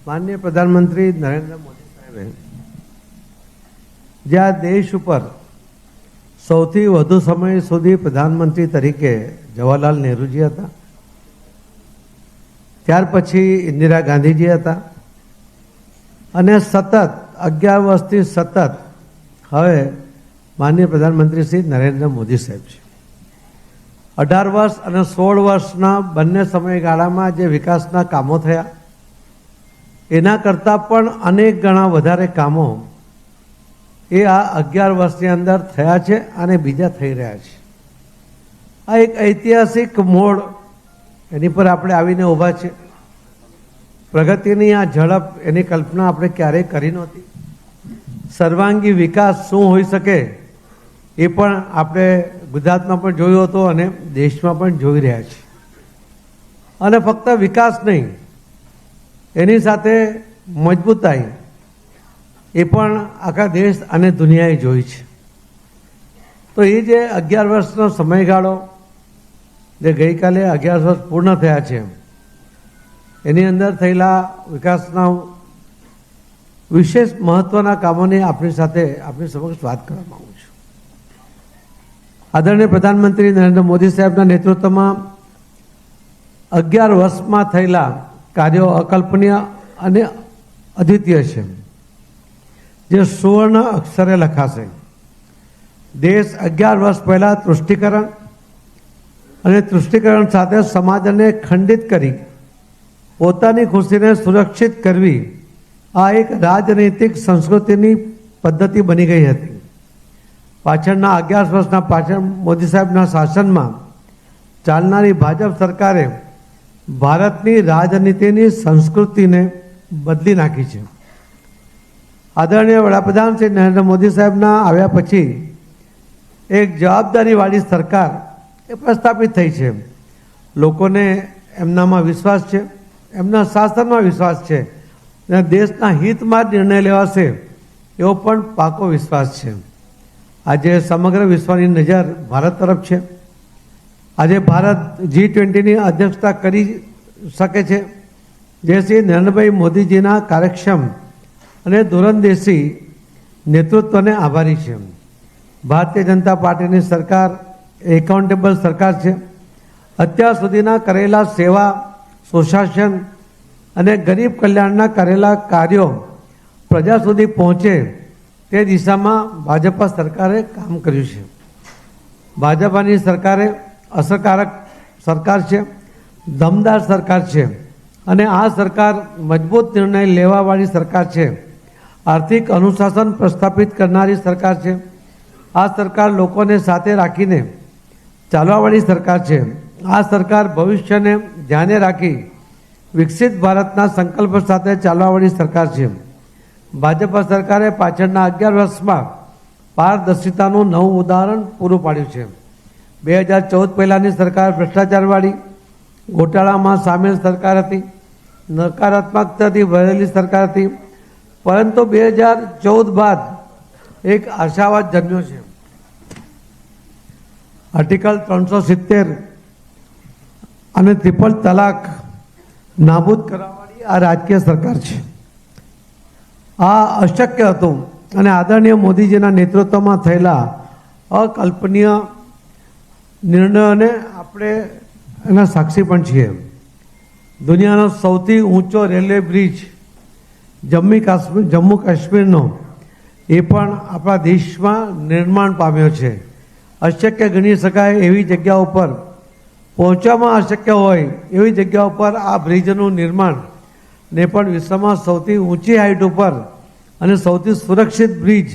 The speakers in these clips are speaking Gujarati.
માનનીય પ્રધાનમંત્રી નરેન્દ્ર મોદી સાહેબે જે આ દેશ ઉપર સૌથી વધુ સમય સુધી પ્રધાનમંત્રી તરીકે જવાહરલાલ નહેરુજી હતા, ત્યાર પછી ઇન્દિરા ગાંધીજી હતા અને સતત 11 વર્ષથી સતત હવે માનનીય પ્રધાનમંત્રી શ્રી નરેન્દ્ર મોદી સાહેબ છે. 18 વર્ષ અને 16 વર્ષના બંને સમયગાળામાં જે વિકાસના કામો થયા એના કરતાં પણ અનેક ગણા વધારે કામો એ આ 11 વર્ષની અંદર થયા છે અને બીજા થઈ રહ્યા છે. આ એક ઐતિહાસિક મોડ એની પર આપણે આવીને ઊભા છે. પ્રગતિની આ ઝડપ એની કલ્પના આપણે ક્યારેય કરી નહોતી. સર્વાંગી વિકાસ શું હોઈ શકે એ પણ આપણે ગુજરાતમાં પણ જોયો હતો અને દેશમાં પણ જોઈ રહ્યા છીએ. અને ફક્ત વિકાસ નહીં, એની સાથે મજબૂતાઈ એ પણ આખા દેશ અને દુનિયાએ જોઈ છે. તો એ જે 11 વર્ષનો સમયગાળો જે ગઈકાલે 11 વર્ષ પૂર્ણ થયા છે એની અંદર થયેલા વિકાસના વિશેષ મહત્વના કામોની આપણી સમક્ષ વાત કરવા માંગુ છું. આદરણીય પ્રધાનમંત્રી નરેન્દ્ર મોદી સાહેબના નેતૃત્વમાં 11 વર્ષમાં થયેલા કાર્યો અકલ્પનીય અને અદ્વિતીય છે, જે સુવર્ણ અક્ષરે લખાશે. દેશ 11 વર્ષ પહેલા તૃષ્ટિકરણ અને તૃષ્ટિકરણ સાથે સમાજને ખંડિત કરી પોતાની ખુશીને સુરક્ષિત કરવી આ એક રાજનૈતિક સંસ્કૃતિની પદ્ધતિ બની ગઈ હતી. પાછળના 11 વર્ષના પાછળ મોદી સાહેબના શાસનમાં ચાલનારી ભાજપ સરકારે ભારતની રાજનીતિની સંસ્કૃતિને બદલી નાખી છે. આદરણીય વડાપ્રધાન શ્રી નરેન્દ્ર મોદી સાહેબના આવ્યા પછી એક જવાબદારીવાળી સરકાર એ પ્રસ્થાપિત થઈ છે. લોકોને એમનામાં વિશ્વાસ છે, એમના શાસનમાં વિશ્વાસ છે અને દેશના હિતમાં નિર્ણય લેવાશે એવો પણ પાકો વિશ્વાસ છે. આજે સમગ્ર વિશ્વની નજર ભારત તરફ છે. આજે ભારત G20ની અધ્યક્ષતા કરી શકે છે, જે શ્રી નરેન્દ્રભાઈ મોદીજીના કાર્યક્ષમ અને દૂરંદેશી નેતૃત્વને આભારી છે. ભારતીય જનતા પાર્ટીની સરકાર એકાઉન્ટેબલ સરકાર છે. અત્યાર સુધીના કરેલા સેવા, સુશાસન અને ગરીબ કલ્યાણના કરેલા કાર્યો પ્રજા સુધી પહોંચે તે દિશામાં ભાજપા સરકારે કામ કર્યું છે. ભાજપાની સરકારે અસરકારક સરકાર છે, દમદાર સરકાર છે અને આ સરકાર મજબૂત નિર્ણય લેવાવાળી સરકાર છે. આર્થિક અનુશાસન પ્રસ્થાપિત કરનારી સરકાર છે. આ સરકાર લોકોને સાથે રાખીને ચાલવાવાળી સરકાર છે. આ સરકાર ભવિષ્યને ધ્યાને રાખી વિકસિત ભારતના સંકલ્પ સાથે ચાલવાવાળી સરકાર છે. ભાજપા સરકારે પાછળના 11 વર્ષમાં પારદર્શિતાનું નવું ઉદાહરણ પૂરું પાડ્યું છે. 2014 પહેલાંની સરકાર ભ્રષ્ટાચારવાળી, ગોટાળામાં સામેલ સરકાર હતી, નકારાત્મકતાથી ભરેલી સરકાર હતી. પરંતુ 2014 બાદ એક આશાવાદ જન્મ્યો છે. આર્ટિકલ 370 અને ટ્રિપલ તલાક નાબૂદ કરવાવાળી આ રાજકીય સરકાર છે. આ અશક્ય હતું અને આદરણીય મોદીજીના નેતૃત્વમાં થયેલા અકલ્પનીય નિર્ણયોને આપણે એના સાક્ષી પણ છીએ. દુનિયાનો સૌથી ઊંચો રેલવે બ્રિજ જમ્મુ કાશ્મીરનો એ પણ આપણા દેશમાં નિર્માણ પામ્યો છે. અશક્ય ગણી શકાય એવી જગ્યા ઉપર પહોંચવામાં અશક્ય હોય એવી જગ્યા ઉપર આ બ્રિજનું નિર્માણ ને પણ વિશ્વમાં સૌથી ઊંચી હાઇટ ઉપર અને સૌથી સુરક્ષિત બ્રિજ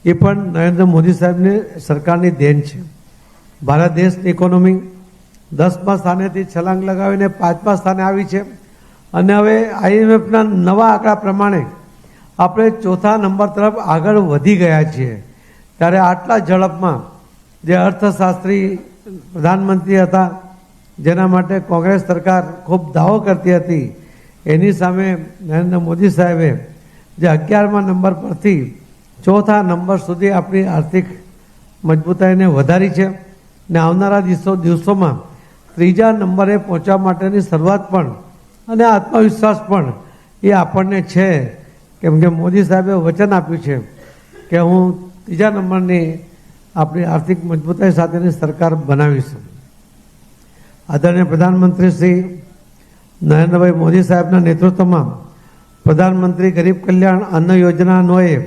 એ પણ નરેન્દ્ર મોદી સાહેબની સરકારની દેન છે. ભારત દેશની ઇકોનોમી 10મા સ્થાનેથી છલાંગ લગાવીને 5મા સ્થાને આવી છે અને હવે IMFના નવા આંકડા પ્રમાણે આપણે 4થા નંબર તરફ આગળ વધી ગયા છીએ. ત્યારે આટલા ઝડપમાં જે અર્થશાસ્ત્રી પ્રધાનમંત્રી હતા, જેના માટે કોંગ્રેસ સરકાર ખૂબ દાવો કરતી હતી, એની સામે નરેન્દ્ર મોદી સાહેબે જે 11મા નંબર પરથી 4થા નંબર સુધી આપણી આર્થિક મજબૂતાઈને વધારી છે ને આવનારા દિવસોમાં 3જા નંબરે પહોંચવા માટેની શરૂઆત પણ અને આત્મવિશ્વાસ પણ એ આપણને છે, કેમ કે મોદી સાહેબે વચન આપ્યું છે કે હું ત્રીજા નંબરની આપણી આર્થિક મજબૂતાઈ સાથેની સરકાર બનાવીશું. આદરણીય પ્રધાનમંત્રી શ્રી નરેન્દ્રભાઈ મોદી સાહેબના નેતૃત્વમાં પ્રધાનમંત્રી ગરીબ કલ્યાણ અન્ન યોજના અન્વયે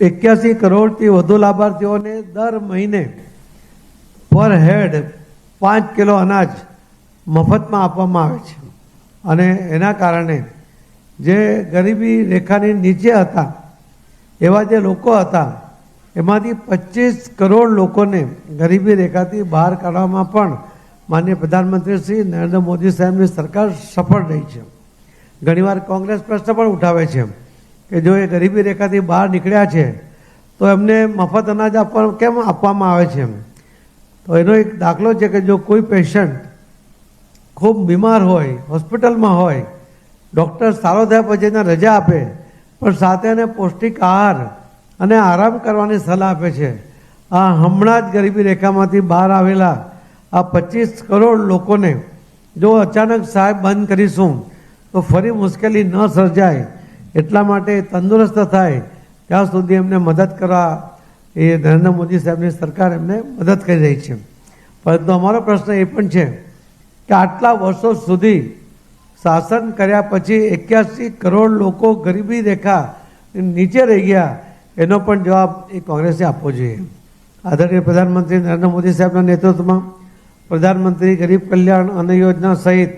81 કરોડથી વધુ લાભાર્થીઓને દર મહિને પર હેડ 5 કિલો અનાજ મફતમાં આપવામાં આવે છે. અને એના કારણે જે ગરીબી રેખાની નીચે હતા એવા જે લોકો હતા એમાંથી 25 કરોડ લોકોને ગરીબી રેખાથી બહાર કાઢવામાં પણ માનનીય પ્રધાનમંત્રી શ્રી નરેન્દ્ર મોદી સાહેબની સરકાર સફળ રહી છે. ઘણીવાર કોંગ્રેસ પ્રશ્ન પણ ઉઠાવે છે કે જો એ ગરીબી રેખાથી બહાર નીકળ્યા છે તો એમને મફત અનાજ કેમ આપવામાં આવે છે. તો એનો એક દાખલો છે કે જો કોઈ પેશન્ટ ખૂબ બીમાર હોય, હોસ્પિટલમાં હોય, ડૉક્ટર સારો થયા પછી એને રજા આપે પણ સાથે એને પૌષ્ટિક આહાર અને આરામ કરવાની સલાહ આપે છે. આ હમણાં જ ગરીબી રેખામાંથી બહાર આવેલા આ 25 કરોડ લોકોને જો અચાનક સાહેબ બંધ કરીશું તો ફરી મુશ્કેલી ન સર્જાય, એટલા માટે તંદુરસ્ત થાય ત્યાં સુધી એમને મદદ કરવા એ નરેન્દ્ર મોદી સાહેબની સરકાર એમને મદદ કરી રહી છે. પરંતુ અમારો પ્રશ્ન એ પણ છે કે આટલા વર્ષો સુધી શાસન કર્યા પછી 81 કરોડ લોકો ગરીબી રેખા નીચે રહી ગયા, એનો પણ જવાબ એ કોંગ્રેસે આપવો જોઈએ. આદરણીય પ્રધાનમંત્રી નરેન્દ્ર મોદી સાહેબના નેતૃત્વમાં પ્રધાનમંત્રી ગરીબ કલ્યાણ અન્ન યોજના સહિત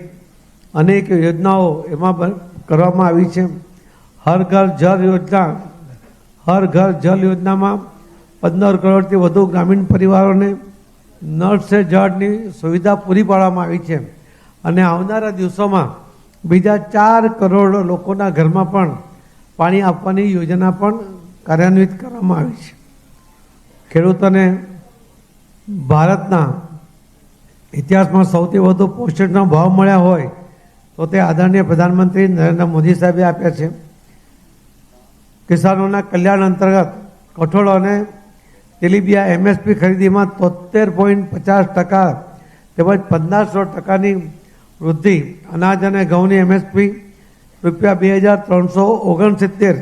અનેક યોજનાઓ એમાં કરવામાં આવી છે. હર ઘર જલ યોજનામાં 15 કરોડથી વધુ ગ્રામીણ પરિવારોને નળ સે જળની સુવિધા પૂરી પાડવામાં આવી છે. અને આવનારા દિવસોમાં બીજા 4 કરોડ લોકોના ઘરમાં પણ પાણી આપવાની યોજના પણ કાર્યાન્વિત કરવામાં આવી છે. ખેડૂતોને ભારતના ઇતિહાસમાં સૌથી વધુ પોષણના ભાવ મળ્યા હોય તો તે આદરણીય પ્રધાનમંત્રી નરેન્દ્ર મોદી સાહેબે આપ્યા છે. કિસાનોના કલ્યાણ અંતર્ગત કઠોળ અને તેલીબિયા MSP ખરીદીમાં 73.50% તેમજ 1500%ની વૃદ્ધિ, અનાજ અને ઘઉંની MSP ₹2,369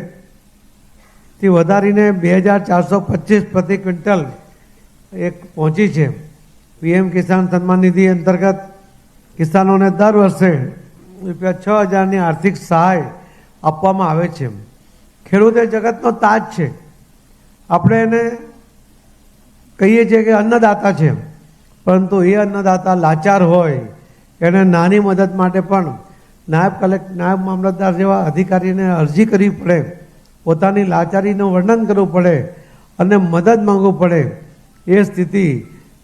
થી વધારીને 2,425 પ્રતિ ક્વિન્ટલ પહોંચી છે. PM કિસાન સન્માન નિધિ અંતર્ગત કિસાનોને દર વર્ષે ₹6,000ની આર્થિક સહાય આપવામાં આવે છે. ખેડૂત એ જગતનો તાજ છે. આપણે એને કહીએ છીએ કે અન્નદાતા છે, પરંતુ એ અન્નદાતા લાચાર હોય એને નાની મદદ માટે પણ નાયબ મામલતદાર જેવા અધિકારીને અરજી કરવી પડે, પોતાની લાચારીનું વર્ણન કરવું પડે અને મદદ માંગવું પડે. એ સ્થિતિ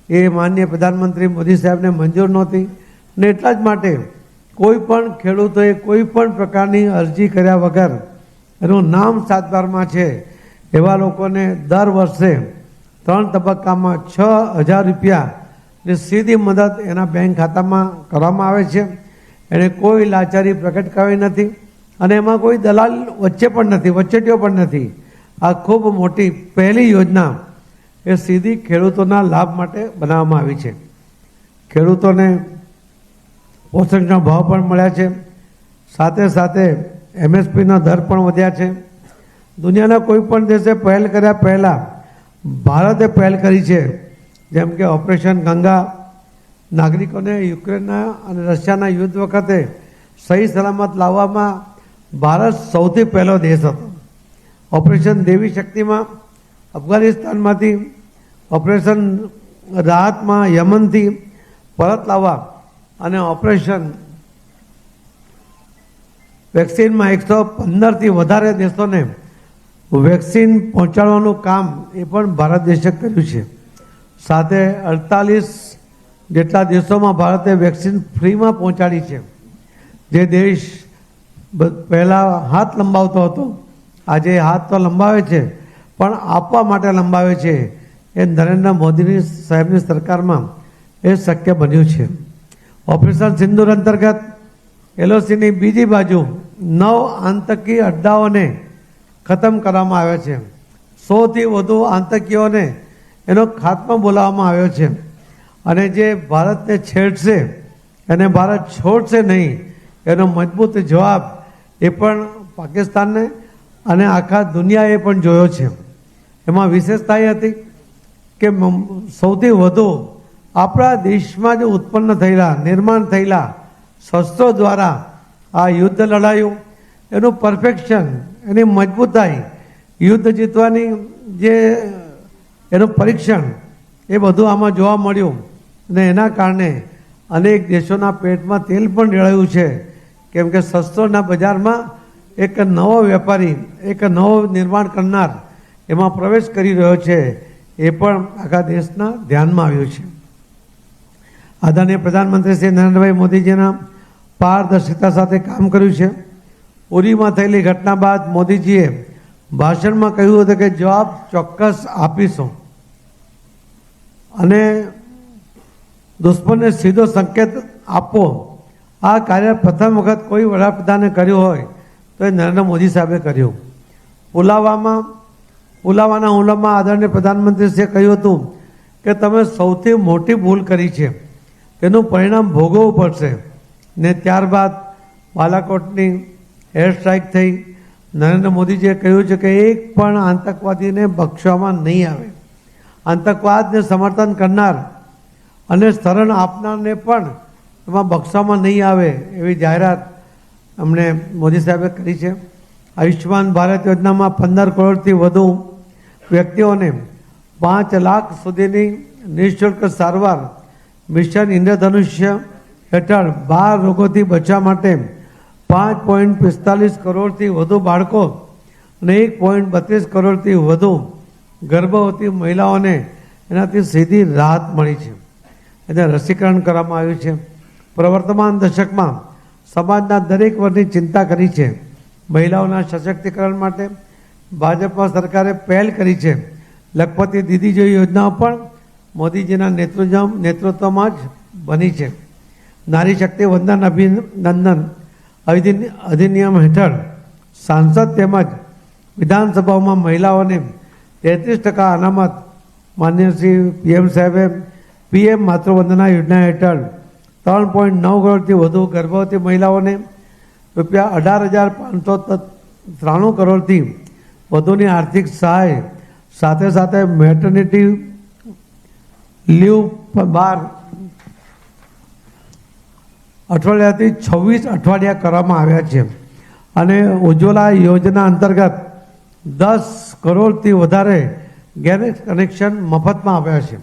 એ માનનીય પ્રધાનમંત્રી મોદી સાહેબને મંજૂર નહોતી ને એટલા જ માટે કોઈ પણ ખેડૂતોએ કોઈ પણ પ્રકારની અરજી કર્યા વગર એનું નામ 7 બારમાં છે એવા લોકોને દર વર્ષે 3 તબક્કામાં ₹6,000ની સીધી મદદ એના બેંક ખાતામાં કરવામાં આવે છે. એને કોઈ લાચારી પ્રગટ કરવી નથી અને એમાં કોઈ દલાલ વચ્ચે પણ નથી, વચ્ચેટીઓ પણ નથી. આ ખૂબ મોટી પહેલી યોજના એ સીધી ખેડૂતોના લાભ માટે બનાવવામાં આવી છે. ખેડૂતોને પોષણના ભાવ પણ મળ્યા છે, સાથે સાથે MSPના દર પણ વધ્યા છે. દુનિયાના કોઈ પણ દેશે પહેલ કર્યા પહેલાં ભારતે પહેલ કરી છે. જેમ કે ઓપરેશન ગંગા, નાગરિકોને યુક્રેનના અને રશિયાના યુદ્ધ વખતે સહી સલામત લાવવામાં ભારત સૌથી પહેલો દેશ હતો. ઓપરેશન દેવી શક્તિમાં અફઘાનિસ્તાનમાંથી, ઓપરેશન રાહતમાં યમનથી પરત લાવવા અને ઓપરેશન વેક્સિનમાં 115થી વધારે દેશોને વેક્સિન પહોંચાડવાનું કામ એ પણ ભારત દેશે કર્યું છે. સાથે 48 જેટલા દેશોમાં ભારતે વેક્સિન ફ્રીમાં પહોંચાડી છે. જે દેશ પહેલાં હાથ લંબાવતો હતો આજે હાથ તો લંબાવે છે પણ આપવા માટે લંબાવે છે. એ નરેન્દ્ર મોદીની સાહેબની સરકારમાં એ શક્ય બન્યું છે. ઓપરેશન સિંદૂર અંતર્ગત LOCની બીજી બાજુ 9 આતંકી અડ્ડાઓને ખતમ કરવામાં આવ્યો છે. 100થી વધુ આતંકીઓને એનો ખાત્મો બોલાવવામાં આવ્યો છે. અને જે ભારતને છેડશે એને ભારત છોડશે નહીં, એનો મજબૂત જવાબ એ પણ પાકિસ્તાનને અને આખા દુનિયાએ પણ જોયો છે. એમાં વિશેષતા એ હતી કે સૌથી વધુ આપણા દેશમાં જે ઉત્પન્ન થયેલા નિર્માણ થયેલા શસ્ત્રો દ્વારા આ યુદ્ધ લડાયું, એનું પરફેક્શન, એની મજબૂતાઈ, યુદ્ધ જીતવાની જે એનું પરીક્ષણ, એ બધું આમાં જોવા મળ્યું. અને એના કારણે અનેક દેશોના પેટમાં તેલ પણ રેડાયું છે, કેમ કે શસ્ત્રોના બજારમાં એક નવો વેપારી, એક નવો નિર્માણ કરનાર એમાં પ્રવેશ કરી રહ્યો છે. એ પણ આખા દેશના ધ્યાનમાં આવ્યું છે. આદરણીય પ્રધાનમંત્રી શ્રી નરેન્દ્રભાઈ મોદીજીના પારદર્શિતા સાથે કામ કર્યું છે. ઉરીમાં થયેલી ઘટના બાદ મોદીજીએ ભાષણમાં કહ્યું હતું કે જવાબ ચોક્કસ આપીશું અને દુશ્મનને સીધો સંકેત આપવો. આ કાર્ય પ્રથમ વખત કોઈ વડાપ્રધાને કર્યું હોય તો એ નરેન્દ્ર મોદી સાહેબે કર્યું. પુલાવાના હુમલામાં આદરણીય પ્રધાનમંત્રીશ્રીએ કહ્યું હતું કે તમે સૌથી મોટી ભૂલ કરી છે, તેનું પરિણામ ભોગવવું પડશે. ને ત્યારબાદ બાલાકોટની એર સ્ટ્રાઇક થઈ. નરેન્દ્ર મોદીજીએ કહ્યું છે કે એક પણ આતંકવાદીને બક્ષવામાં નહીં આવે. આતંકવાદને સમર્થન કરનાર અને શરણ આપનારને પણ એમાં બક્ષવામાં નહીં આવે એવી જાહેરાત અમને મોદી સાહેબે કરી છે. આયુષ્યમાન ભારત યોજનામાં 15 કરોડથી વધુ વ્યક્તિઓને 5 લાખ સુધીની નિઃશુલ્ક સારવાર, મિશન ઇન્દ્રધનુષ્ય હેઠળ 12 રોગોથી બચવા માટે 5.45 કરોડથી વધુ બાળકો અને 1.32 કરોડથી વધુ ગર્ભવતી મહિલાઓને એનાથી સીધી રાહત મળી છે. એને રસીકરણ કરવામાં આવ્યું છે. પ્રવર્તમાન દશકમાં સમાજના દરેક વર્ગની ચિંતા કરી છે. મહિલાઓના સશક્તિકરણ માટે ભાજપા સરકારે પહેલ કરી છે. લખપતિ દીદી જેવી યોજનાઓ પણ મોદીજીના નેતૃત્વમાં જ બની છે. નારી શક્તિ વંદન અભિનંદન અધિનિયમ હેઠળ સાંસદ તેમજ વિધાનસભાઓમાં મહિલાઓને 33% અનામત. માન્ય શ્રી PM સાહેબે PM માતૃવંદના યોજના હેઠળ 3.9 કરોડથી વધુ ગર્ભવતી મહિલાઓને ₹18,593 કરોડથી વધુની આર્થિક સહાય, સાથે સાથે મેટર્નિટી લીવ 12 અઠવાડિયાથી 26 અઠવાડિયા કરવામાં આવ્યા છે. અને ઉજ્જવલા યોજના અંતર્ગત 10 કરોડથી વધારે ગેસ કનેક્શન મફતમાં આપ્યા છે.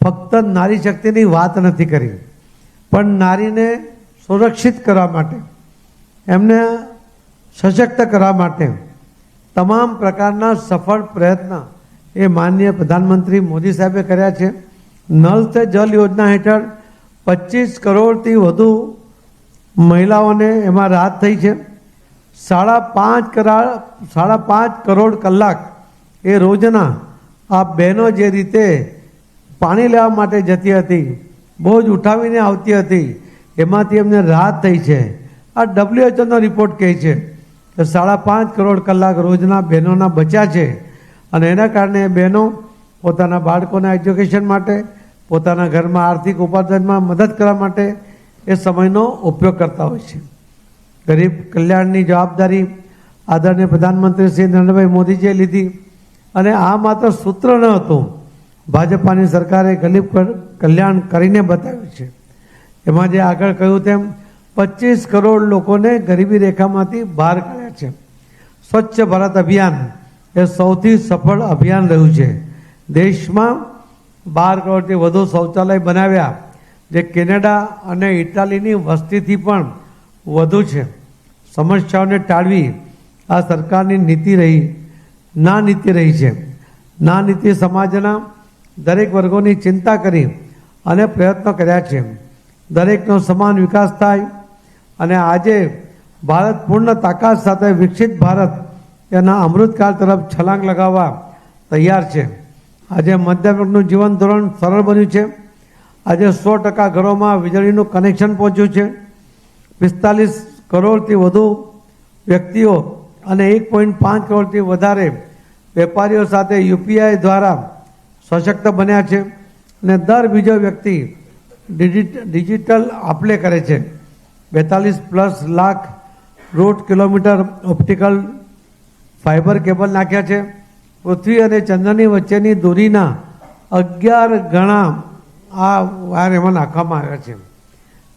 ફક્ત નારી શક્તિની વાત નથી કરી, પણ નારીને સુરક્ષિત કરવા માટે, એમને સશક્ત કરવા માટે તમામ પ્રકારના સફળ પ્રયત્ન એ માનનીય પ્રધાનમંત્રી મોદી સાહેબે કર્યા છે. નલ સે જલ યોજના હેઠળ 25 કરોડથી વધુ મહિલાઓને એમાં રાહત થઈ છે. 5.5 કરોડ કલાક એ રોજના આ બહેનો જે રીતે પાણી લેવા માટે જતી હતી, બોજ ઉઠાવીને આવતી હતી, એમાંથી એમને રાહત થઈ છે. આ WHO રિપોર્ટ કહે છે કે 5.5 કરોડ કલાક રોજના બહેનોના બચ્યા છે. અને એના કારણે બહેનો પોતાના બાળકોના એજ્યુકેશન માટે, પોતાના ઘરમાં આર્થિક ઉપાર્જનમાં મદદ કરવા માટે એ સમયનો ઉપયોગ કરતા હોય છે. ગરીબ કલ્યાણની જવાબદારી આદરણીય પ્રધાનમંત્રી શ્રી નરેન્દ્રભાઈ મોદીજીએ લીધી. અને આ માત્ર સૂત્ર ન હતું, ભાજપાની સરકારે ગરીબ કલ્યાણ કરીને બતાવ્યું છે. એમાં જે આગળ કહ્યું તેમ 25 કરોડ લોકોને ગરીબી રેખામાંથી બહાર કાઢ્યા છે. સ્વચ્છ ભારત અભિયાન એ સૌથી સફળ અભિયાન રહ્યું છે. દેશમાં 12 કરોડથી વધુ શૌચાલય બનાવ્યા, જે કેનેડા અને ઇટાલીની વસ્તીથી પણ વધુ છે. સમસ્યાઓને ટાળવી આ સરકારની નીતિ રહી છે. ના નીતિ સમાજના દરેક વર્ગોની ચિંતા કરી અને પ્રયત્નો કર્યા છે. દરેકનો સમાન વિકાસ થાય અને આજે ભારત પૂર્ણ તાકાત સાથે વિકસિત ભારત એના અમૃતકાળ તરફ છલાંગ લગાવવા તૈયાર છે. આજે મધ્યમ વર્ગનું જીવન ધોરણ સરળ બન્યું છે. આજે 100% ઘરોમાં વીજળીનું કનેક્શન પહોંચ્યું છે. 45 કરોડથી વધુ વ્યક્તિઓ અને 1.5 કરોડથી વધારે વેપારીઓ સાથે UPI દ્વારા સશક્ત બન્યા છે. અને દર બીજો વ્યક્તિ ડિજિટલ આપલે કરે છે. 42+ lakh route kilometre optical fibre cable નાખ્યા છે. પૃથ્વી અને ચંદ્રની વચ્ચેની દૂરીના 11 ગણા આ વાયર એમાં નાખવામાં આવ્યા છે.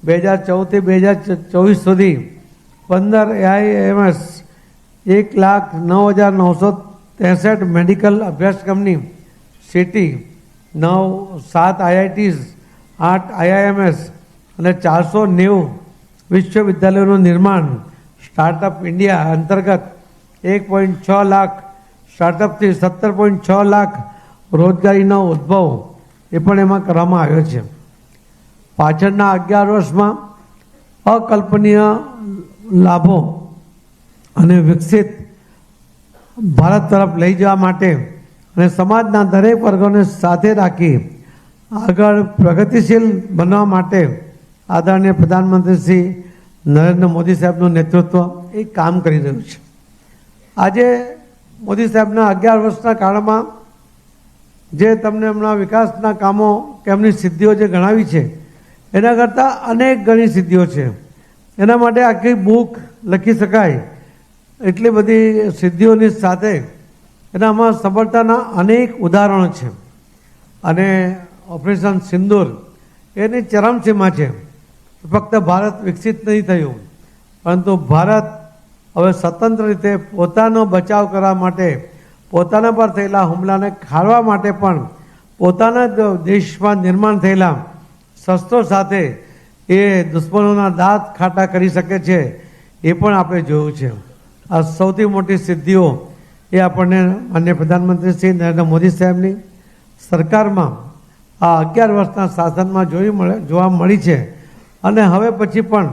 2014થી 2024 સુધી 15 AIMS 1,09,963 મેડિકલ અભ્યાસક્રમની સિટી 7 IITs 8 IIMS અને 490 વિશ્વવિદ્યાલયોનું નિર્માણ સ્ટાર્ટઅપ ઇન્ડિયા અંતર્ગત 1.6 લાખ સ્ટાર્ટઅપથી 17.6 લાખ રોજગારીનો ઉદ્ભવ એ પણ એમાં કરવામાં આવ્યો છે. પાછળના 11 વર્ષમાં અકલ્પનીય લાભો અને વિકસિત ભારત તરફ લઈ જવા માટે અને સમાજના દરેક વર્ગોને સાથે રાખી આગળ પ્રગતિશીલ બનવા માટે આદરણીય પ્રધાનમંત્રી શ્રી નરેન્દ્ર મોદી સાહેબનું નેતૃત્વ એ કામ કરી રહ્યું છે. આજે મોદી સાહેબના 11 વર્ષના કાળમાં જે તમને હમણાં વિકાસના કામો કે એમની સિદ્ધિઓ જે ગણાવી છે એના કરતાં અનેક ગણી સિદ્ધિઓ છે. એના માટે આખી બુક લખી શકાય એટલી બધી સિદ્ધિઓની સાથે એનામાં સફળતાના અનેક ઉદાહરણો છે. અને ઓપરેશન સિંદૂર એની ચરમસીમા છે. ફક્ત ભારત વિકસિત નહીં થયું, પરંતુ ભારત હવે સ્વતંત્ર રીતે પોતાનો બચાવ કરવા માટે, પોતાના પર થયેલા હુમલાને ખાળવા માટે પણ પોતાના દેશમાં નિર્માણ થયેલા શસ્ત્રો સાથે એ દુશ્મનોના દાંત ખાટા કરી શકે છે એ પણ આપણે જોયું છે. આ સૌથી મોટી સિદ્ધિઓ એ આપણને માનનીય પ્રધાનમંત્રી શ્રી નરેન્દ્ર મોદી સાહેબની સરકારમાં આ 11 વર્ષના શાસનમાં જોવા મળી છે. અને હવે પછી પણ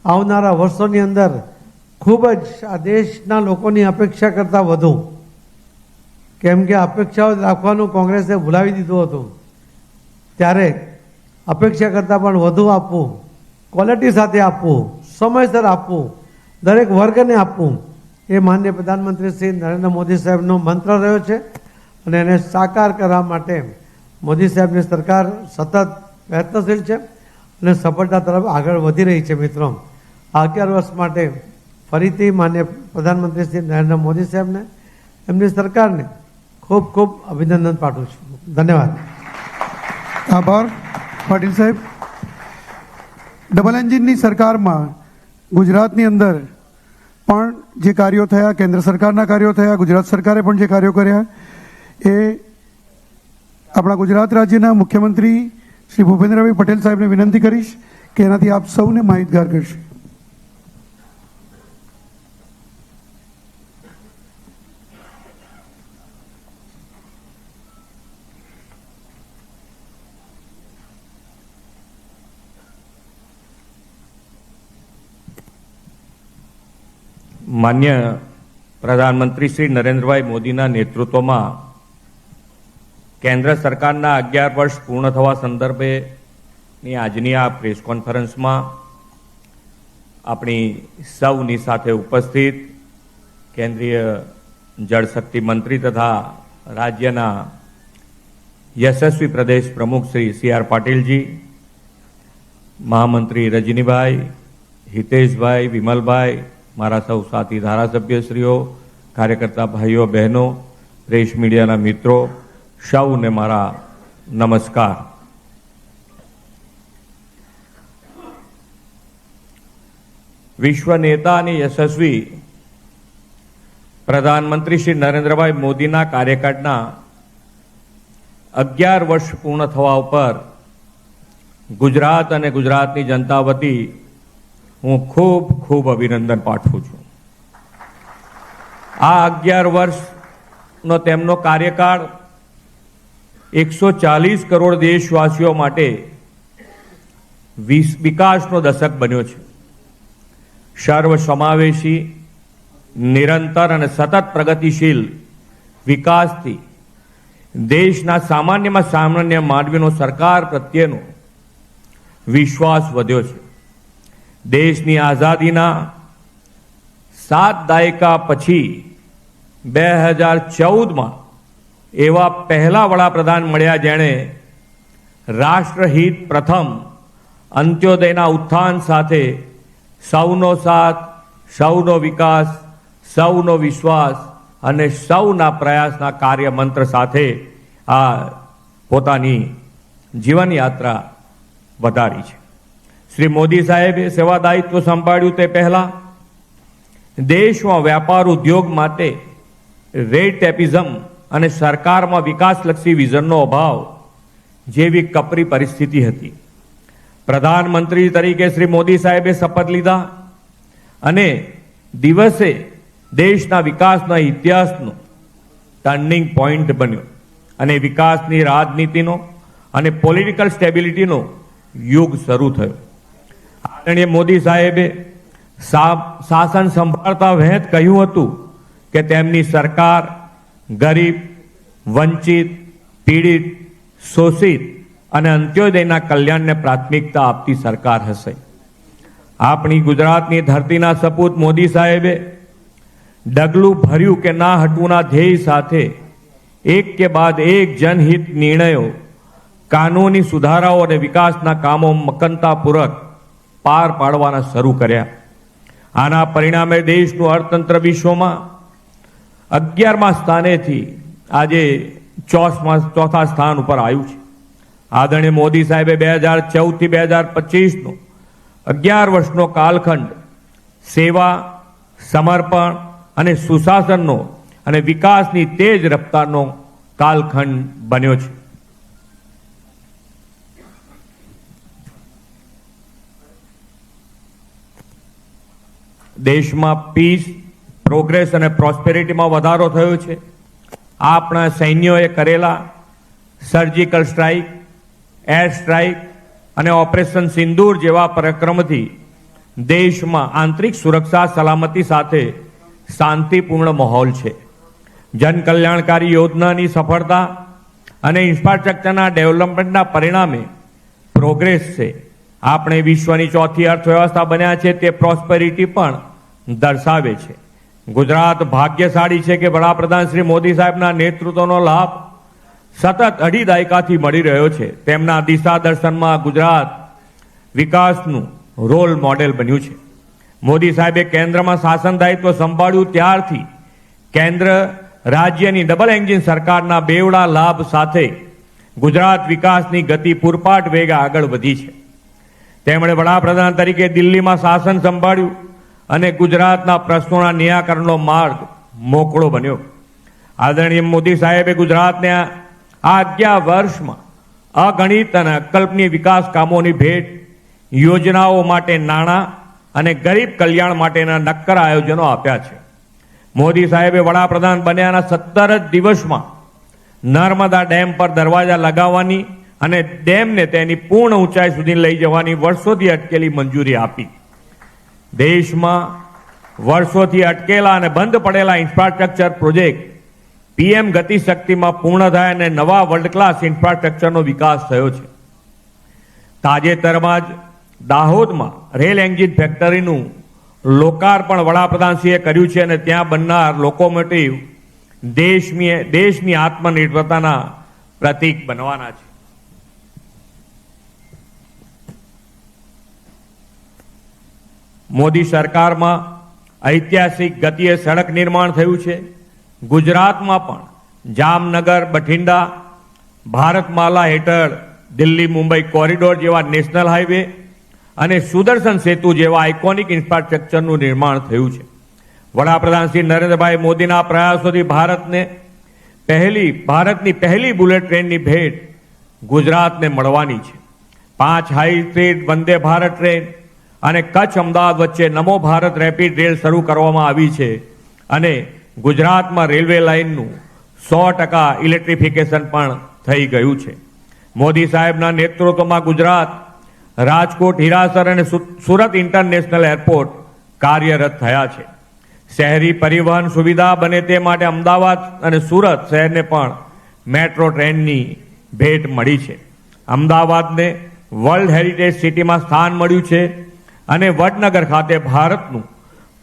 આવનારા વર્ષોની અંદર ખૂબ જ આ દેશના લોકોની અપેક્ષા કરતાં વધુ, કેમ કે અપેક્ષાઓ રાખવાનું કોંગ્રેસે ભૂલાવી દીધું હતું, ત્યારે અપેક્ષા કરતાં પણ વધુ આપવું, ક્વોલિટી સાથે આપવું, સમયસર આપવું, દરેક વર્ગને આપવું એ માનનીય પ્રધાનમંત્રી શ્રી નરેન્દ્ર મોદી સાહેબનો મંત્ર રહ્યો છે. અને એને સાકાર કરવા માટે મોદી સાહેબની સરકાર સતત પ્રયત્નશીલ છે અને સફળતા તરફ આગળ વધી રહી છે. મિત્રો, આ 11 વર્ષ માટે ફરીથી માનનીય પ્રધાનમંત્રી શ્રી નરેન્દ્ર મોદી સાહેબને, એમની સરકારને ખૂબ ખૂબ અભિનંદન પાઠવું છું. ધન્યવાદ. આભાર પાટીલ સાહેબ. ડબલ એન્જિનની સરકારમાં ગુજરાતની અંદર પણ જે કાર્યો થયા, કેન્દ્ર સરકારના કાર્યો થયા, ગુજરાત સરકારે પણ જે કાર્યો કર્યા, એ આપણા ગુજરાત રાજ્યના મુખ્યમંત્રી શ્રી ભૂપેન્દ્રભાઈ પટેલ સાહેબને વિનંતી કરીશ કે એનાથી આપ સૌને માહિતગાર કરશે. માન્ય પ્રધાનમંત્રી શ્રી નરેન્દ્રભાઈ મોદીના નેતૃત્વમાં કેન્દ્ર સરકારના 11 વર્ષ પૂર્ણ થવા સંદર્ભેની આજની આ પ્રેસ કોન્ફરન્સમાં આપણી સૌની સાથે ઉપસ્થિત કેન્દ્રીય જળશક્તિ મંત્રી તથા રાજ્યના યશસ્વી પ્રદેશ પ્રમુખ શ્રી CR પાટીલજી, મહામંત્રી રજનીભાઈ, હિતેશભાઈ, વિમલભાઈ, મારા સૌ સાથી ધારાસભ્યશ્રીઓ, કાર્યકર્તા ભાઈઓ બહેનો, પ્રેસ મીડિયાના મિત્રો, સૌને મારા નમસ્કાર. વિશ્વ નેતા અને યશસ્વી પ્રધાનમંત્રી શ્રી નરેન્દ્રભાઈ મોદીના કાર્યકાળના 11 વર્ષ પૂર્ણ થવા ઉપર ગુજરાત અને ગુજરાતની જનતા વતી હું ખૂબ ખૂબ અભિનંદન પાઠવું છું. આ 11 વર્ષનો તેમનો કાર્યકાળ 140 કરોડ દેશવાસીઓ માટે વિકાસનો દશક બન્યો છે. સર્વસમાવેશી, નિરંતર અને સતત પ્રગતિશીલ વિકાસથી દેશના સામાન્યમાં સામાન્ય માનવીનો સરકાર પ્રત્યેનો વિશ્વાસ વધ્યો છે. દેશની આઝાદીના 7 દાયકા પછી 2014માં એવા પહેલા વડાપ્રધાન મળ્યા જેણે રાષ્ટ્રહિત પ્રથમ, અંત્યોદયના ઉત્થાન સાથે સૌનો સાથ, સૌનો વિકાસ, સૌનો વિશ્વાસ અને સૌના પ્રયાસના કાર્ય મંત્ર સાથે આ પોતાની જીવન યાત્રા વધારી છે. શ્રી મોદી સાહેબે સેવા દાયિત્વ સંભાળ્યું તે પહેલા દેશમાં વ્યાપાર ઉદ્યોગ માટે રેડ ટેપિઝમ અને સરકારમાં વિકાસલક્ષી વિઝનનો અભાવ જેવી કપરી પરિસ્થિતિ હતી. પ્રધાનમંત્રી તરીકે શ્રી મોદી સાહેબે શપથ લીધા અને દિવસે દેશના વિકાસના ઇતિહાસનો ટર્નિંગ પોઈન્ટ બન્યો અને વિકાસની રાજનીતિનો અને પોલિટિકલ સ્ટેબિલિટીનો યુગ શરૂ થયો. આદરણીય મોદી સાહેબે શાસન સંભાળતા વહેત કહ્યું હતું કે તેમની સરકાર ગરીબ, વંચિત, પીડિત, શોષિત અને અંત્યોદયના કલ્યાણને પ્રાથમિકતા આપતી સરકાર હશે. આપણી ગુજરાતની ધરતીના સપૂત મોદી સાહેબે ડગલું ભર્યું કે ના હટવુંના ધ્યેય સાથે એક કે બાદ એક જનહિત નિર્ણયો, કાનૂની સુધારાઓ અને વિકાસના કામો મક્કમતાપૂર્વક પાર પાડવાના શરૂ કર્યા. આના પરિણામે દેશનું અર્થતંત્ર વિશ્વમાં 11મા સ્થાનેથી આજે ચોથા સ્થાન ઉપર આવ્યું છે. આદરણીય મોદી સાહેબે 2014 થી 2025નો 11 વર્ષનો કાલખંડ સેવા, સમર્પણ અને સુશાસનનો અને વિકાસની તેજ રફતારનો કાલખંડ બન્યો છે. દેશમાં પીસ, પ્રોગ્રેસ અને પ્રોસ્પેરિટીમાં વધારો થયો છે. આપણા સૈન્યોએ કરેલા સર્જિકલ સ્ટ્રાઇક, એર સ્ટ્રાઇક અને ઓપરેશન સિંદૂર જેવા પરાક્રમથી દેશમાં આંતરિક સુરક્ષા સલામતી સાથે શાંતિપૂર્ણ માહોલ છે. જનકલ્યાણકારી યોજનાની સફળતા અને ઇન્ફ્રાસ્ટ્રક્ચરના ડેવલપમેન્ટના પરિણામે પ્રોગ્રેસ છે. આપણે વિશ્વની ચોથી અર્થવ્યવસ્થા બન્યા છે તે પ્રોસ્પેરિટી પણ દર્શાવે છે. ગુજરાત ભાગ્યશાળી છે કે વડાપ્રધાન શ્રી મોદી સાહેબના નેતૃત્વનો લાભ સતત 2.5 દાયકાથી મળી રહ્યો છે. તેમના દિશા દર્શનમાં ગુજરાત વિકાસનું રોલ મોડેલ બન્યું છે. મોદી સાહેબે કેન્દ્રમાં શાસન દાયિત્વ સંભાળ્યું ત્યારથી કેન્દ્ર રાજ્યની ડબલ એન્જિન સરકારના બેવડા લાભ સાથે ગુજરાત વિકાસની ગતિ પૂરપાટ વેગે આગળ વધી છે. તેમણે વડાપ્રધાન તરીકે દિલ્હીમાં શાસન સંભાળ્યું અને ગુજરાતના પ્રશ્નોના નિરાકરણનો માર્ગ મોકળો બન્યો. આદરણીય મોદી સાહેબે ગુજરાતને આ 11 વર્ષમાં અગણિત અને અકલ્પનીય વિકાસ કામોની ભેટ, યોજનાઓ માટે નાણાં અને ગરીબ કલ્યાણ માટેના નક્કર આયોજનો આપ્યા છે. મોદી સાહેબે વડાપ્રધાન બન્યાના 17 જ દિવસમાં નર્મદા ડેમ પર દરવાજા લગાવવાની અને ડેમને તેની પૂર્ણ ઊંચાઈ સુધી લઈ જવાની વર્ષોથી અટકેલી મંજૂરી આપી. દેશમાં વર્ષોથી અટકેલા અને બંધ પડેલા ઇન્ફ્રાસ્ટ્રક્ચર પ્રોજેક્ટ પીએમ ગતિશક્તિમાં પૂર્ણ થાય અને નવા વર્લ્ડ ક્લાસ ઇન્ફ્રાસ્ટ્રક્ચરનો વિકાસ થયો છે. તાજેતરમાં જ દાહોદમાં રેલ એન્જિન ફેક્ટરીનું લોકાર્પણ વડાપ્રધાનશ્રીએ કર્યું છે અને ત્યાં બનનાર લોકોમોટિવ દેશની આત્મનિર્ભરતાના પ્રતીક બનવાના છે. મોદી સરકારમાં ઐતિહાસિક ગતિએ સડક નિર્માણ થયું છે. ગુજરાતમાં પણ જામનગર, બઠિંડા, ભારતમાલા હેઠળ દિલ્હી મુંબઈ કોરિડોર જેવા નેશનલ હાઈવે અને સુદર્શન સેતુ જેવા આઇકોનિક ઇન્ફ્રાસ્ટ્રક્ચરનું નિર્માણ થયું છે. વડાપ્રધાન શ્રી નરેન્દ્રભાઈ મોદીના પ્રયાસોથી ભારતની પહેલી બુલેટ ટ્રેનની ભેટ ગુજરાતને મળવાની છે. 5 high speed Vande Bharat train અને કચ્છ અમદાવાદ વચ્ચે નમો ભારત રેપિડ રેલ શરૂ કરવામાં આવી છે અને ગુજરાતમાં રેલવે લાઇનનું 100% ઇલેક્ટ્રિફિકેશન પણ થઈ ગયું છે. મોદી સાહેબના નેતૃત્વમાં ગુજરાત, રાજકોટ, હીરાસર અને સુરત ઇન્ટરનેશનલ એરપોર્ટ કાર્યરત થયા છે. શહેરી પરિવહન સુવિધા બને તે માટે અમદાવાદ અને સુરત શહેરને પણ મેટ્રો ટ્રેનની ભેટ મળી છે. અમદાવાદને વર્લ્ડ હેરિટેજ સિટીમાં સ્થાન મળ્યું છે અને વડનગર ખાતે ભારતનું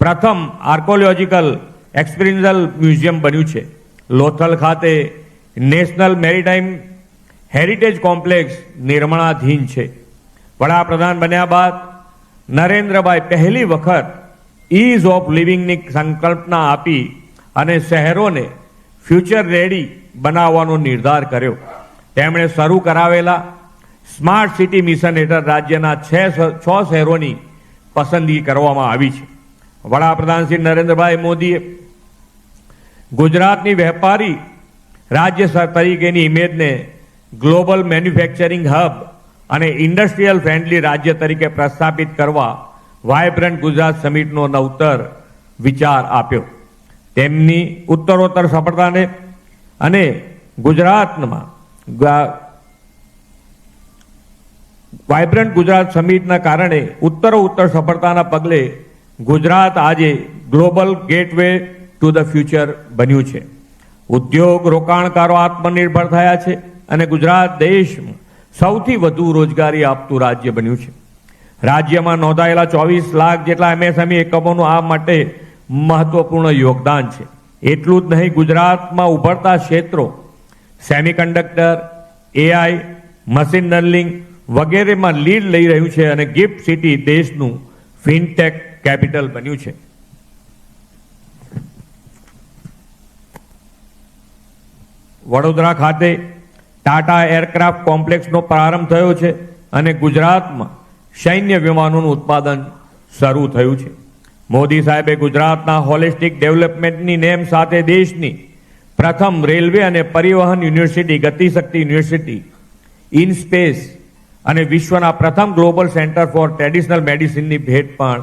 પ્રથમ આર્કોલોજીકલ એક્સપિરિયન્શિયલ મ્યુઝિયમ બન્યું છે. લોથલ ખાતે નેશનલ મેરીટાઈમ હેરિટેજ કોમ્પ્લેક્સ નિર્માણાધીન છે. વડાપ્રધાન બન્યા બાદ નરેન્દ્રભાઈ પહેલી વખત ઇઝ ઓફ લિવિંગની સંકલ્પના આપી અને શહેરોને ફ્યુચર રેડી બનાવવાનો નિર્ધાર કર્યો. તેમણે શરૂ કરાવેલા સ્માર્ટ સિટી મિશન હેઠળ રાજ્યના 6 શહેરોની પસંદગી કરવામાં આવી છે. વડાપ્રધાન શ્રી નરેન્દ્રભાઈ મોદીએ ગુજરાતની વેપારી રાજ્ય તરીકેની ઇમેજને ગ્લોબલ મેન્યુફેક્ચરિંગ હબ અને ઇન્ડસ્ટ્રીયલ ફ્રેન્ડલી રાજ્ય તરીકે પ્રસ્થાપિત કરવા વાયબ્રન્ટ ગુજરાત સમિટનો નવતર વિચાર આપ્યો. તેમની ઉત્તરોત્તર સફળતાને અને ગુજરાતમાં વાયબ્રન્ટ ગુજરાત સમિટના કારણે ઉત્તરોત્તર સફળતાના પગલે ગુજરાત આજે global gateway to the future બન્યું છે. ઉદ્યોગ રોકાણકારો આત્મનિર્ભર થયા છે અને ગુજરાત દેશમાં સૌથી વધુ રોજગારી આપતું રાજ્ય બન્યું છે. રાજ્યમાં નોંધાયેલા 24 લાખ જેટલા MSME એકમોનું આ માટે મહત્વપૂર્ણ યોગદાન છે. એટલું જ નહીં, ગુજરાતમાં ઉભરતા ક્ષેત્રો સેમિકન્ડક્ટર, AI, મશીન લર્નિંગ વગેરેમાં લીડ લઈ રહ્યું છે અને ગિફ્ટ સિટી દેશનું ફિનટેક કેપિટલ બન્યું છે. વડોદરા ખાતે ટાટા એરક્રાફ્ટ કોમ્પ્લેક્સનો પ્રારંભ થયો છે અને ગુજરાતમાં સૈન્ય વિમાનોનું ઉત્પાદન શરૂ થયું છે. મોદી સાહેબે ગુજરાતના હોલિસ્ટિક ડેવલપમેન્ટની નેમ સાથે દેશની પ્રથમ રેલવે અને પરિવહન university Gatishakti university, in space અને વિશ્વના પ્રથમ ગ્લોબલ સેન્ટર ફોર ટ્રેડિશનલ મેડિસિનની ભેટ પણ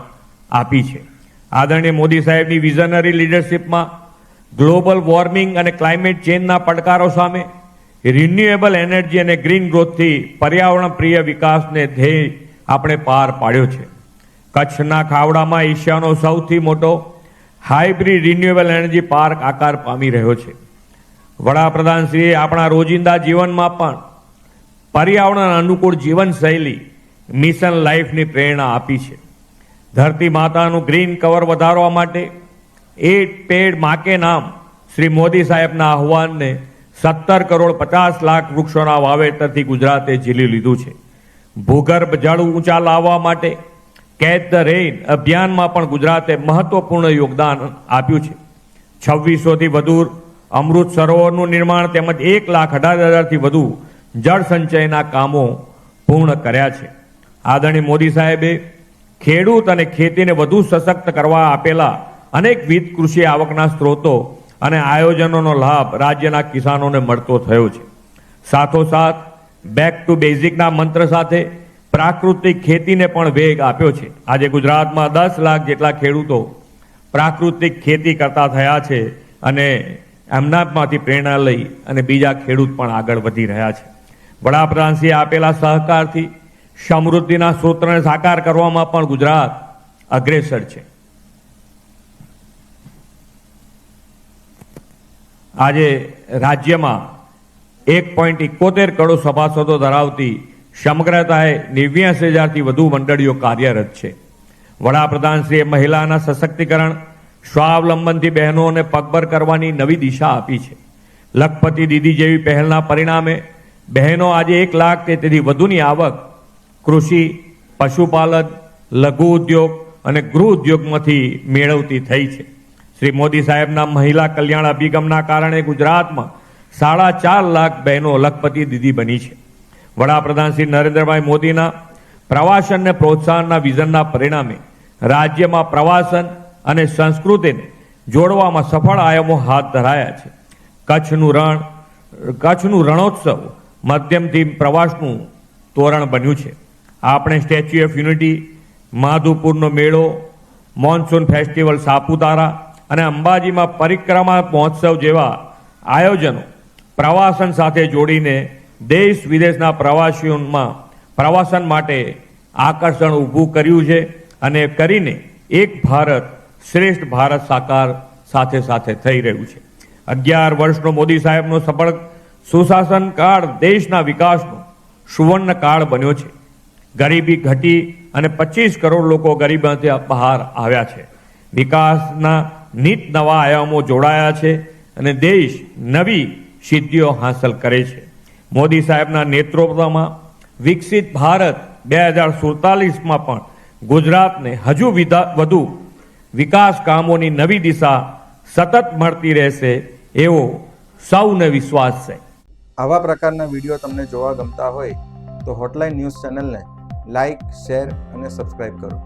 આપી છે. આદરણીય મોદી સાહેબની વિઝનરી લીડરશિપમાં ગ્લોબલ વોર્મિંગ અને ક્લાઇમેટ ચેન્જના પડકારો સામે રિન્યુએબલ એનર્જી અને ગ્રીન ગ્રોથથી પર્યાવરણ પ્રિય વિકાસને ધ્યેય આપણે પાર પાડ્યો છે. કચ્છના ખાવડામાં એશિયાનો સૌથી મોટો હાઇબ્રિડ રિન્યુએબલ એનર્જી પાર્ક આકાર પામી રહ્યો છે. વડાપ્રધાનશ્રીએ આપણા રોજિંદા જીવનમાં પણ પર્યાવરણ અનુકૂળ જીવનશૈલી મિશન લાઈફની પ્રેરણા આપી છે. ધરતી માતાનું ગ્રીન કવર વધારવા માટે એક પેડ માં કે નામ શ્રી મોદી સાહેબના આહવાનને 17 કરોડ 50 લાખ વૃક્ષોના વાવેતરથી ગુજરાતે ઝીલી લીધું છે. ભૂગર્ભ જળ ઊંચા લાવવા માટે કેચ ધ રેઇન અભિયાનમાં પણ ગુજરાતે મહત્વપૂર્ણ યોગદાન આપ્યું છે. 2600થી વધુ અમૃત સરોવરનું નિર્માણ તેમજ 1,18,000થી વધુ જળ સંચયના કામો પૂર્ણ કર્યા છે. આદરણીય મોદી સાહેબે ખેડૂત અને ખેતીને વધુ સશક્ત કરવા આપેલા અનેકવિધ કૃષિ આવકના સ્ત્રોતો અને આયોજનોનો લાભ રાજ્યના કિસાનોને મળતો થયો છે. સાથોસાથ બેક ટુ બેઝિકના મંત્ર સાથે પ્રાકૃતિક ખેતીને પણ વેગ આપ્યો છે. આજે ગુજરાતમાં 10 લાખ જેટલા ખેડૂતો પ્રાકૃતિક ખેતી કરતા થયા છે અને એમનામાંથી પ્રેરણા લઈ અને બીજા ખેડૂત પણ આગળ વધી રહ્યા છે. વડાપ્રધાનશ્રીએ આપેલા સહકારથી સમૃદ્ધિના સૂત્રને સાકાર કરવામાં પણ ગુજરાત અગ્રેસર છે. આજે રાજ્યમાં 1.71 કરોડ સભાસદો ધરાવતી સમગ્રતાએ 89,000થી વધુ મંડળીઓ કાર્યરત છે. વડાપ્રધાનશ્રીએ મહિલાના સશક્તિકરણ સ્વાવલંબનથી બહેનોને પગભર કરવાની નવી દિશા આપી છે. લખપતિ દીદી જેવી પહેલના પરિણામે બહેનો આજે 1 લાખ તેથી વધુની આવક કૃષિ, પશુપાલન, લઘુ ઉદ્યોગ અને ગૃહ ઉદ્યોગમાંથી મેળવતી થઈ છે. શ્રી મોદી સાહેબના મહિલા કલ્યાણ અભિગમના કારણે ગુજરાતમાં 4.5 લાખ બહેનો લખપતિ દીદી બની છે. વડાપ્રધાન શ્રી નરેન્દ્રભાઈ મોદીના પ્રવાસનને પ્રોત્સાહનના વિઝનના પરિણામે રાજ્યમાં પ્રવાસન અને સંસ્કૃતિને જોડવામાં સફળ આયામો હાથ ધરાયા છે. કચ્છનું રણોત્સવ માધ્યમથી પ્રવાસનું તોરણ બન્યું છે. આપણે સ્ટેચ્યુ ઓફ યુનિટી, માધુપુરનો મેળો, મોન્સૂન ફેસ્ટિવલ સાપુતારા અને અંબાજીમાં પરિક્રમા મહોત્સવ જેવા આયોજનો પ્રવાસન સાથે જોડીને દેશ વિદેશના પ્રવાસીઓમાં પ્રવાસન માટે આકર્ષણ ઊભું કર્યું છે અને કરીને એક ભારત શ્રેષ્ઠ ભારત સાકાર સાથે સાથે થઈ રહ્યું છે. 11 વર્ષનો મોદી સાહેબનો સફળ સુશાસન કાળ દેશના વિકાસનો સુવર્ણ કાળ બન્યો છે. ગરીબી ઘટી અને 25 કરોડ લોકો ગરીબીમાંથી બહાર આવ્યા છે. વિકાસના નીત નવા આયામો જોડાયા છે અને દેશ નવી સિદ્ધિઓ હાંસલ કરે છે. મોદી સાહેબના નેતૃત્વમાં વિકસિત ભારત 2047માં પણ ગુજરાતને હજુ વધુ વિકાસ કામોની નવી દિશા સતત મળતી રહેશે એવો સૌને વિશ્વાસ છે. આવા પ્રકારના વિડીયો તમને જોવા ગમતા હોય તો હોટલાઇન ન્યૂઝ ચેનલને લાઇક, શેર અને સબસ્ક્રાઇબ કરો.